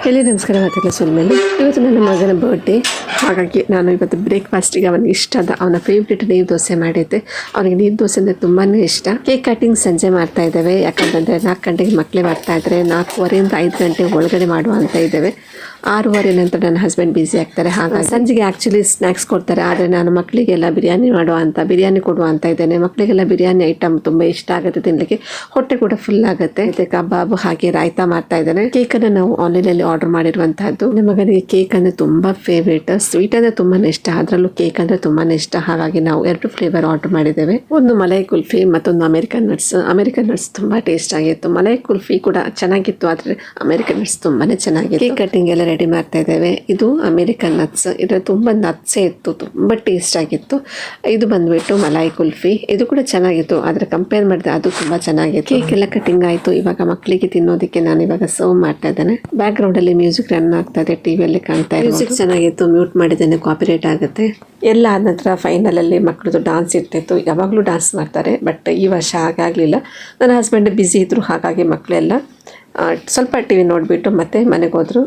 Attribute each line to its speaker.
Speaker 1: ಇಲ್ಲಿ ನಮಸ್ಕಾರ ಮಾತಾಡಲು ಸುಲ್ಮೇಲೆ ಇವತ್ತು ನನ್ನ ಮಗನ ಬರ್ಡೇ. ಹಾಗಾಗಿ ನಾನು ಇವತ್ತು ಬ್ರೇಕ್ಫಾಸ್ಟಿಗೆ ಅವನಿಗೆ ಇಷ್ಟದ ಅವನ ಫೇವ್ರೇಟ್ ನೀರು ದೋಸೆ ಮಾಡಿದ್ದೆ. ಅವನಿಗೆ ನೀರು ದೋಸೆ ಅಂದರೆ ತುಂಬಾ ಇಷ್ಟ. ಕೇಕ್ ಕಟಿಂಗ್ ಸಂಜೆ ಮಾಡ್ತಾ ಇದ್ದೇವೆ, ಯಾಕಂತಂದರೆ 4 ಗಂಟೆಗೆ ಮಕ್ಕಳೇ ಬರ್ತಾ ಇದ್ದಾರೆ. 4:15 5 ಗಂಟೆ ಒಳಗಡೆ ಮಾಡುವ ಅಂತ ಇದ್ದೇವೆ. 6:15 ನಂತರ ನನ್ನ ಹಸ್ಬೆಂಡ್ ಬ್ಯುಸಿ ಆಗ್ತಾರೆ. ಹಾಗಾಗಿ ಸಂಜೆಗೆ ಆ್ಯಕ್ಚುಲಿ ಸ್ನ್ಯಾಕ್ಸ್ ಕೊಡ್ತಾರೆ, ಆದರೆ ನಾನು ಮಕ್ಕಳಿಗೆಲ್ಲ ಬಿರಿಯಾನಿ ಕೊಡುವ ಅಂತ ಇದ್ದೇನೆ. ಮಕ್ಕಳಿಗೆಲ್ಲ ಬಿರಿಯಾನಿ ಐಟಮ್ ತುಂಬ ಇಷ್ಟ ಆಗುತ್ತೆ ತಿನ್ನಲಿಕ್ಕೆ, ಹೊಟ್ಟೆ ಕೂಡ ಫುಲ್ ಆಗುತ್ತೆ. ಮತ್ತೆ ಕಬಾಬ್ ಹಾಗೆ ರಾಯ್ತಾ ಮಾಡ್ತಾ ಇದ್ದೇನೆ. ಕೇಕನ್ನು ನಾವು ಆನ್ಲೈನಲ್ಲಿ ಆರ್ಡರ್ ಮಾಡಿರುವಂತಹದ್ದು. ನಮ್ಮ ಮಗನಿಗೆ ಕೇಕ್ ಅಂದರೆ ತುಂಬ ಫೇವ್ರೇಟ್. ಸ್ವೀಟ್ ಅಂದರೆ ತುಂಬಾ ಇಷ್ಟ, ಅದರಲ್ಲೂ ಕೇಕ್ ಅಂದರೆ ತುಂಬಾ ಇಷ್ಟ. ಹಾಗಾಗಿ ನಾವು 2 ಫ್ಲೇವರ್ ಆರ್ಡರ್ ಮಾಡಿದ್ದೇವೆ. ಒಂದು ಮಲೈ ಕುಲ್ಫಿ, ಮತ್ತೊಂದು ಅಮೆರಿಕನ್ ನಟ್ಸ್ ತುಂಬ ಟೇಸ್ಟ್ ಆಗಿತ್ತು. ಮಲೈ ಕುಲ್ಫಿ ಕೂಡ ಚೆನ್ನಾಗಿತ್ತು, ಆದರೆ ಅಮೆರಿಕನ್ ನಟ್ಸ್ ತುಂಬಾನೇ ಚೆನ್ನಾಗಿತ್ತು. ಕೇಕ್ ಕಟಿಂಗ್ ಎಲ್ಲ ರೆಡಿ ಮಾಡ್ತಾ ಇದ್ದೇವೆ. ಇದು ಅಮೆರಿಕನ್ ನಟ್ಸ್, ಇದರ ತುಂಬ ನಟ್ಸೇ ಇತ್ತು, ತುಂಬ ಟೇಸ್ಟ್ ಆಗಿತ್ತು. ಇದು ಬಂದ್ಬಿಟ್ಟು ಮಲೈ ಕುಲ್ಫಿ, ಇದು ಕೂಡ ಚೆನ್ನಾಗಿತ್ತು, ಆದರೆ ಕಂಪೇರ್ ಮಾಡಿದ್ರೆ ಅದು ತುಂಬ ಚೆನ್ನಾಗಿತ್ತು. ಕೇಕ್ ಎಲ್ಲ ಕಟಿಂಗ್ ಆಯಿತು. ಇವಾಗ ಮಕ್ಕಳಿಗೆ ತಿನ್ನೋದಕ್ಕೆ ನಾನು ಇವಾಗ ಸರ್ವ್ ಮಾಡ್ತಾ ಇದ್ದೇನೆ. ಬ್ಯಾಕ್ ಗ್ರೌಂಡ್ ಅಲ್ಲಿ ಮ್ಯೂಸಿಕ್ ರನ್ ಆಗ್ತಾ ಇದೆ, ಟಿವಿಯಲ್ಲಿ ಕಾಣ್ತಾ ಇದೆ. ಮ್ಯೂಸಿಕ್ ಚೆನ್ನಾಗಿತ್ತು, ಮ್ಯೂಟ್ ಮಾಡಿದ್ದೇನೆ, ಕಾಪಿರೈಟ್ ಆಗುತ್ತೆ. ಎಲ್ಲ ಆದ ನಂತರ ಫೈನಲ್ ಅಲ್ಲಿ ಮಕ್ಕಳದು ಡಾನ್ಸ್ ಇರ್ತಿತ್ತು. ಯಾವಾಗಲೂ ಡಾನ್ಸ್ ಮಾಡ್ತಾರೆ, ಬಟ್ ಈ ವರ್ಷ ಹಾಗಾಗಲಿಲ್ಲ. ನನ್ನ ಹಸ್ಬೆಂಡ್ ಬ್ಯುಸಿ ಇದ್ರು, ಹಾಗಾಗಿ ಮಕ್ಕಳೆಲ್ಲ ಸ್ವಲ್ಪ ಟಿವಿ ನೋಡಿಬಿಟ್ಟು ಮತ್ತೆ ಮನೆಗೆ ಹೋದ್ರು.